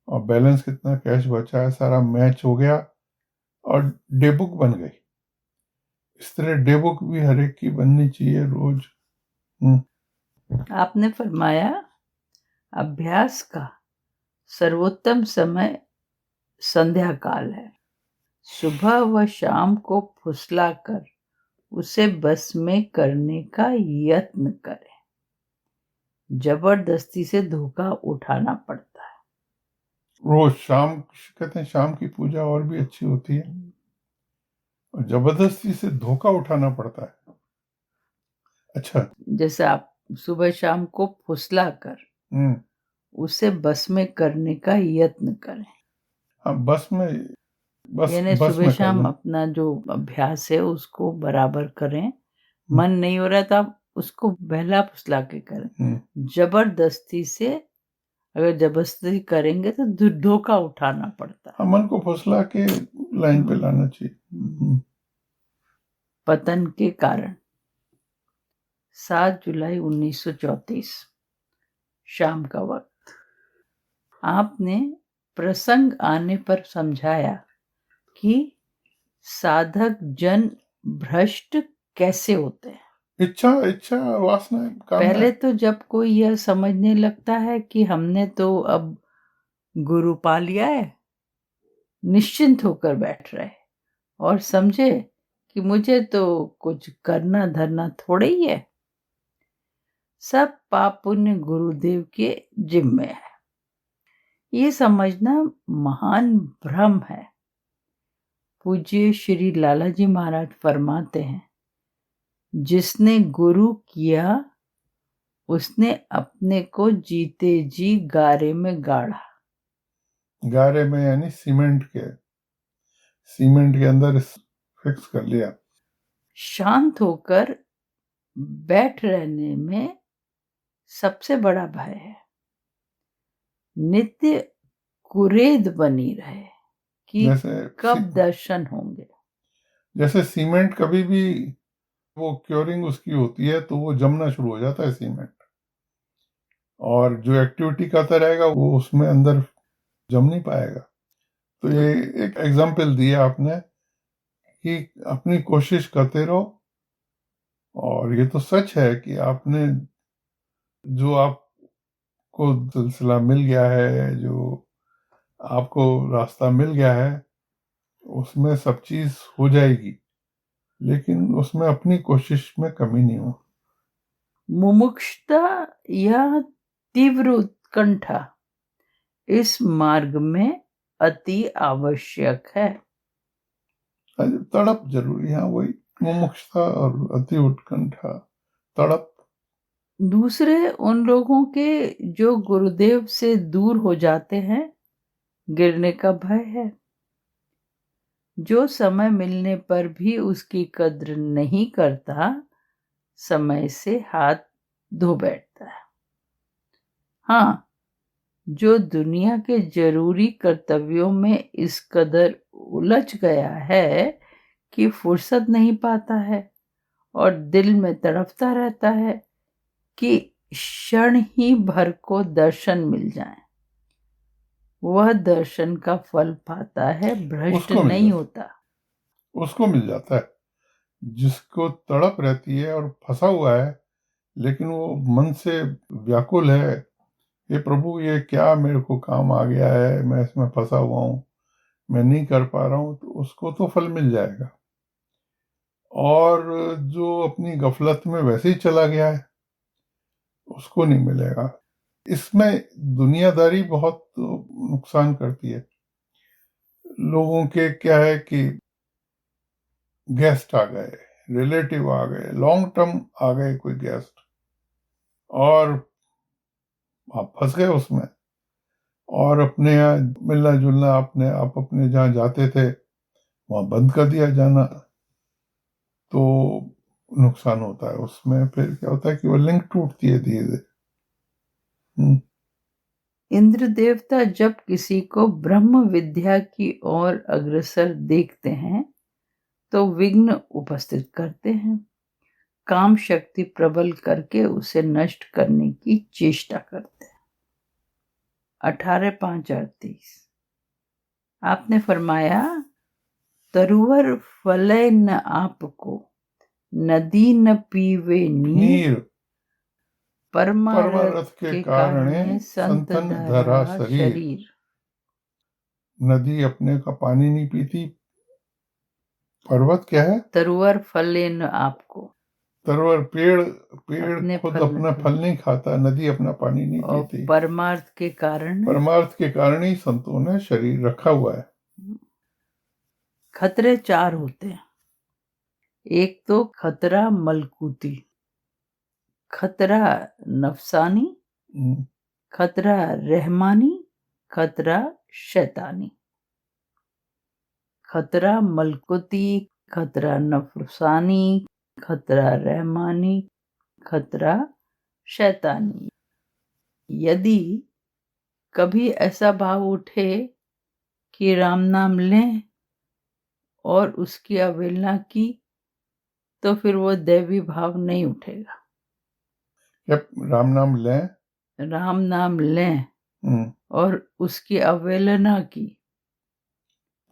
और बैलेंस कितना कैश बचा है, सारा मैच हो गया और डे बुक बन गई। इस तरह डे बुक भी हर एक की बननी चाहिए रोज। आपने फरमाया अभ्यास का सर्वोत्तम समय संध्या काल है। सुबह व शाम को फुसलाकर उसे बस में करने का यत्न करें। जबरदस्ती से धोखा उठाना पड़ता है। रोज शाम, कहते हैं शाम की पूजा और भी अच्छी होती है, और जबरदस्ती से धोखा उठाना पड़ता है। अच्छा, जैसे आप सुबह शाम को फुसला कर उसे बस में करने का यत्न करें। हाँ, बस यानी बस सुबह में कर शाम लें। अपना जो अभ्यास है उसको बराबर करें। मन नहीं हो रहा तो आप उसको बहला फुसला के करें। जबरदस्ती से अगर जबरदस्ती करेंगे तो धोखा उठाना पड़ता है। हाँ, मन को फुसला के लाइन पे लाना चाहिए। पतन के कारण 7 जुलाई 1934 शाम का वक्त। आपने प्रसंग आने पर समझाया कि साधक जन भ्रष्ट कैसे होते हैं। इच्छा वासना पहले तो जब कोई यह समझने लगता है कि हमने तो अब गुरु पा लिया है, निश्चिंत होकर बैठ रहे और समझे कि मुझे तो कुछ करना धरना थोड़े ही है, सब पाप पुण्य गुरुदेव के जिम्मे है। ये समझना महान भ्रम है। पूज्य श्री लालाजी महाराज फरमाते हैं, जिसने गुरु किया उसने अपने को जीते जी गारे में गाड़ा। गारे में यानी सीमेंट के अंदर फिक्स कर लिया। शांत होकर बैठ रहने में सबसे बड़ा भय है। नित्य कुरेद बनी रहे कि कब दर्शन होंगे। जैसे सीमेंट कभी भी वो क्योरिंग उसकी होती है तो वो जमना शुरू हो जाता है सीमेंट, और जो एक्टिविटी करता रहेगा वो उसमें अंदर जम नहीं पाएगा। तो ये एक एग्जाम्पल दिया आपने कि अपनी कोशिश करते रहो, और ये तो सच है कि आपने जो आपको सिलसिला मिल गया है, जो आपको रास्ता मिल गया है, उसमें सब चीज हो जाएगी, लेकिन उसमें अपनी कोशिश में कमी नहीं हो। मुमुक्षुता या तीव्र उत्कंठा इस मार्ग में अति आवश्यक है। तड़प जरूरी है, वही मुमुक्षुता और अति उत्कंठा, तड़प। दूसरे उन लोगों के जो गुरुदेव से दूर हो जाते हैं, गिरने का भय है। जो समय मिलने पर भी उसकी कद्र नहीं करता, समय से हाथ धो बैठता है। हाँ, जो दुनिया के जरूरी कर्तव्यों में इस कदर उलझ गया है कि फुर्सत नहीं पाता है और दिल में तड़पता रहता है कि क्षण ही भर को दर्शन मिल जाए, वह दर्शन का फल पाता है, भ्रष्ट उसको मिल नहीं जाता होता। उसको मिल जाता है। जिसको तड़प रहती है और फंसा हुआ है, लेकिन वो मन से व्याकुल है, ये प्रभु ये क्या मेरे को काम आ गया है, मैं इसमें फंसा हुआ हूँ, मैं नहीं कर पा रहा हूँ, तो उसको तो फल मिल जाएगा। और जो अपनी गफलत में वैसे ही चला गया है, उसको नहीं मिलेगा। इसमें दुनियादारी बहुत नुकसान करती है। लोगों के क्या है कि गेस्ट आ गए, रिलेटिव आ गए, लॉन्ग टर्म आ गए कोई गेस्ट, और आप फंस गए उसमें, और अपने यहाँ मिलना जुलना आप अपने जहाँ जाते थे वहाँ बंद कर दिया जाना, तो नुकसान होता है उसमें। फिर क्या होता है कि वो लिंक टूटती है धीरे धीरे। इंद्र देवता जब किसी को ब्रह्म विद्या की ओर अग्रसर देखते हैं तो विघ्न उपस्थित करते हैं, काम शक्ति प्रबल करके उसे नष्ट करने की चेष्टा करते हैं। 18:5:38 आपने फरमाया, तरुवर फले न आपको, नदी न पीवे नीर, परमारथ के कारण संतन धरा शरीर। नदी अपने का पानी नहीं पीती, पर्वत क्या है? तरुवर फले न आपको, तरवर पेड़ खुद अपना फल नहीं खाता, नदी अपना पानी नहीं और पीती। परमार्थ के कारण ही संतों ने शरीर रखा हुआ है। खतरे 4 होते हैं। एक तो खतरा मलकूती, खतरा नफसानी, खतरा रहमानी, खतरा शैतानी। खतरा मलकुती, खतरा नफसानी, खतरा रहमानी, खतरा शैतानी। यदि कभी ऐसा भाव उठे कि राम नाम लें और उसकी अवहेलना की, तो फिर वो दैवी भाव नहीं उठेगा। जब राम नाम लें, राम नाम लें और उसकी अवहेलना की,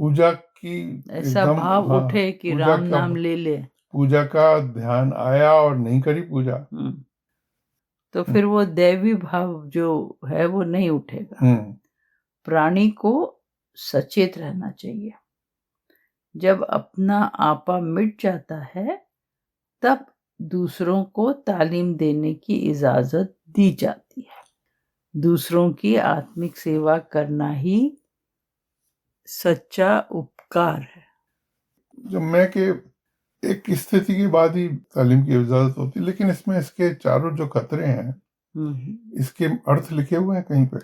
पूजा की ऐसा भाव उठे कि राम नाम ले ले, पूजा का ध्यान आया और नहीं करी पूजा, तो फिर वो दैवी भाव जो है वो नहीं उठेगा। प्राणी को सचेत रहना चाहिए। जब अपना आपा मिट जाता है तब दूसरों को तालीम देने की इजाजत दी जाती है। दूसरों की आत्मिक सेवा करना ही सच्चा उपकार है। जब मैं के एक स्थिति के बाद ही तालीम की इजाजत होती, लेकिन इसमें इसके चारों जो खतरे हैं, इसके अर्थ लिखे हुए हैं कहीं पे?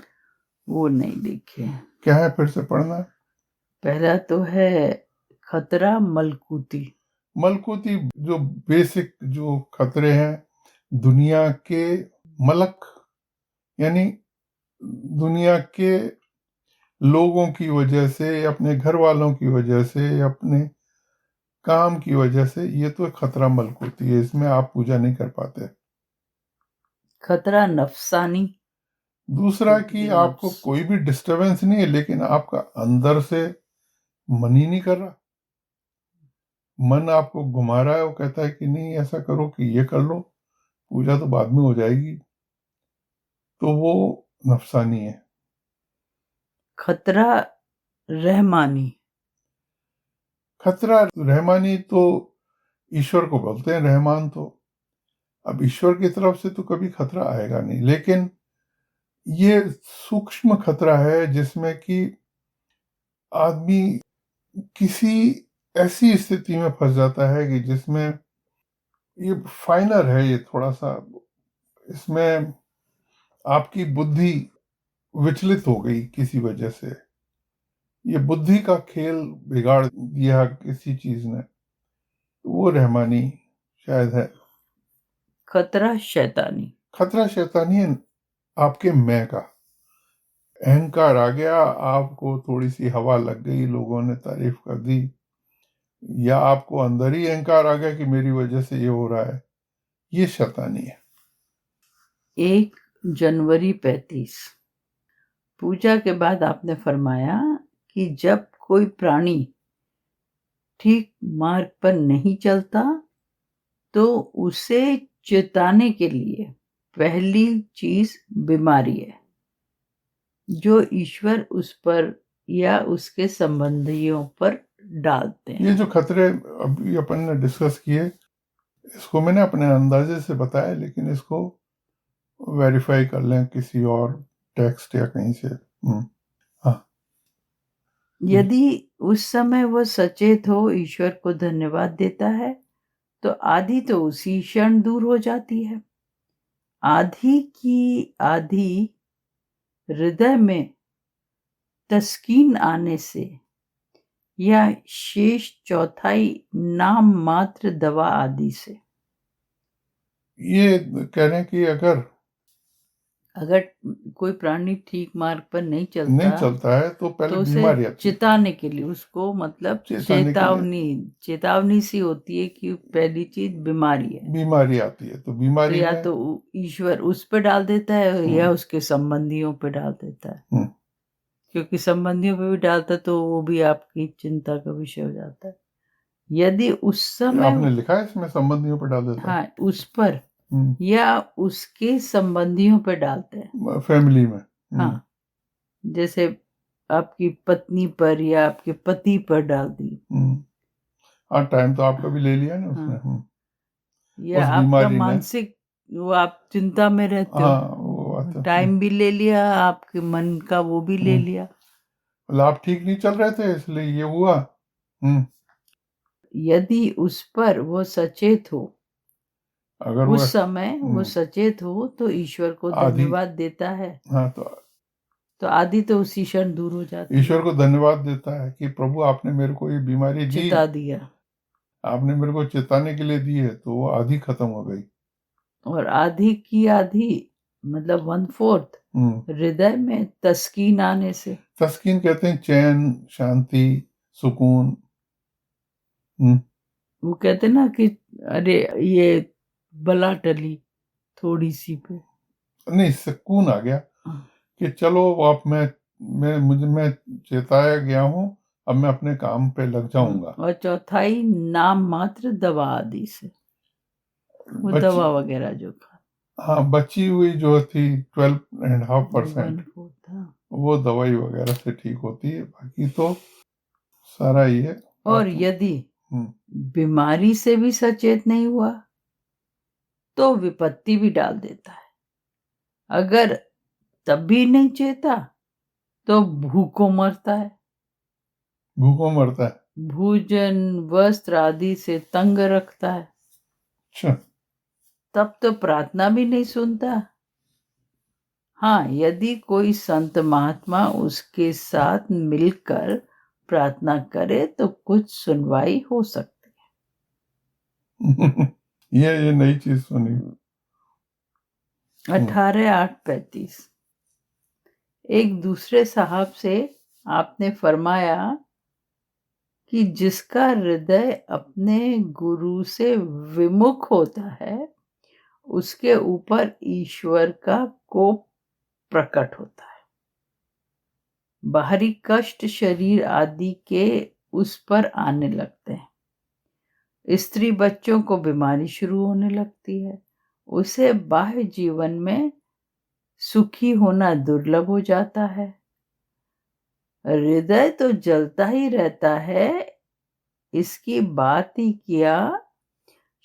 वो नहीं लिखे। क्या है, फिर से पढ़ना। पहला तो है खतरा मलकूती। मलकूती जो बेसिक जो खतरे हैं, दुनिया के मलक यानी दुनिया के लोगों की वजह से, अपने घर वालों की वजह से, अपने काम की वजह से, ये तो खतरा मलकूती है, इसमें आप पूजा नहीं कर पाते। खतरा नफसानी, दूसरा कि आपको कोई भी डिस्टरबेंस नहीं है, लेकिन आपका अंदर से मन ही नहीं कर रहा, मन आपको घुमा रहा है, वो कहता है कि नहीं ऐसा करो कि ये कर लो, पूजा तो बाद में हो जाएगी, तो वो नफसानी है। खतरा रहमानी। खतरा रहमानी तो ईश्वर को बोलते हैं, रहमान तो अब ईश्वर की तरफ से तो कभी खतरा आएगा नहीं, लेकिन ये सूक्ष्म खतरा है जिसमें कि आदमी किसी ऐसी स्थिति में फंस जाता है कि जिसमें ये फाइनर है, ये थोड़ा सा इसमें आपकी बुद्धि विचलित हो गई किसी वजह से, ये बुद्धि का खेल बिगाड़ दिया किसी चीज ने, वो रहमानी शायद है। खतरा शैतानी। खतरा शैतानी है, आपके मैं का अहंकार आ गया, आपको थोड़ी सी हवा लग गई, लोगों ने तारीफ कर दी, या आपको अंदर ही अहंकार आ गया कि मेरी वजह से ये हो रहा है, ये शैतानी है। 1 जनवरी 35। पूजा के बाद आपने फरमाया कि जब कोई प्राणी ठीक मार्ग पर नहीं चलता तो उसे चेताने के लिए पहली चीज बीमारी है जो ईश्वर उस पर या उसके संबंधियों पर डालते हैं। ये जो खतरे अभी अपन ने डिस्कस किए, इसको मैंने अपने अंदाजे से बताया, लेकिन इसको वेरीफाई कर लें किसी और टेक्स्ट या कहीं से। हाँ, यदि उस समय वह सचेत हो, ईश्वर को धन्यवाद देता है, तो आधी तो उसी क्षण दूर हो जाती है। आधी की आधी हृदय में तस्कीन आने से या शेष चौथाई नाम मात्र दवा आदि से। ये कह रहे हैं कि अगर कोई प्राणी ठीक मार्ग पर नहीं चलता है तो पहले तो उसे बीमारी आती है। चिताने के लिए उसको मतलब चेतावनी सी होती है कि पहली चीज बीमारी है, बीमारी आती है, तो बीमारी तो या में तो ईश्वर उस पे डाल देता है या उसके संबंधियों पे डाल देता है। क्योंकि संबंधियों पे भी डालता तो वो भी आपकी चिंता का विषय हो जाता है। यदि उस समय आपने लिखा है इसमें संबंधियों पर डाल देता है। हाँ, उस पर या उसके संबंधियों पे डालते हैं, फैमिली में। हाँ, जैसे आपकी पत्नी पर या आपके पति पर डाल दी। हाँ, टाइम तो आपका भी ले लिया ना उसने। या आपका मानसिक, वो आप चिंता में रहते हो, वो बात है। टाइम भी ले लिया, आपके मन का वो भी ले लिया। मतलब आप ठीक नहीं चल रहे थे इसलिए ये हुआ। यदि उस पर वो सचेत हो, अगर उस समय वो सचेत हो, तो ईश्वर को धन्यवाद देता है। हाँ, तो आदि तो उसी क्षण दूर हो जाती है। ईश्वर को धन्यवाद देता है कि प्रभु आपने मेरे को ये बीमारी दी, चिता दिया, आपने मेरे को चेताने के लिए दी है, तो वो आधी खत्म हो गई। और आधी की आधी मतलब 1/4 हृदय में तस्कीन आने से। तस्कीन कहते हैं चैन, शांति, सुकून। वो कहते ना कि अरे ये बला टली थोड़ी सी पे, नहीं, सुकून आ गया कि चलो अब मैं चेताया गया हूँ, अब मैं अपने काम पे लग जाऊंगा। और चौथाई नाम मात्र दवा आदि से, वो दवा वगैरह जो खा, हाँ, बची हुई जो थी 12.5%, वो दवाई वगैरह से ठीक होती है, बाकी तो सारा ही है। और यदि बीमारी से भी सचेत नहीं हुआ तो विपत्ति भी डाल देता है। अगर तब भी नहीं चेता तो भूखों मरता है। भोजन वस्त्र आदि से तंग रखता है। अच्छा। तब तो प्रार्थना भी नहीं सुनता। हाँ, यदि कोई संत महात्मा उसके साथ मिलकर प्रार्थना करे तो कुछ सुनवाई हो सकती है। ये नई चीज सुनी। 18/8/35। एक दूसरे साहब से आपने फरमाया कि जिसका हृदय अपने गुरु से विमुख होता है उसके ऊपर ईश्वर का कोप प्रकट होता है। बाहरी कष्ट शरीर आदि के उस पर आने लगते हैं। स्त्री बच्चों को बीमारी शुरू होने लगती है। उसे बाह्य जीवन में सुखी होना दुर्लभ हो जाता है। हृदय तो जलता ही रहता है, इसकी बात ही क्या,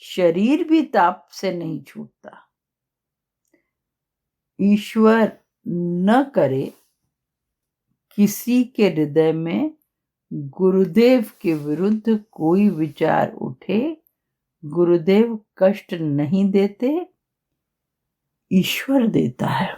शरीर भी ताप से नहीं छूटता। ईश्वर न करे किसी के हृदय में गुरुदेव के विरुद्ध कोई विचार उठे। गुरुदेव कष्ट नहीं देते, ईश्वर देता है।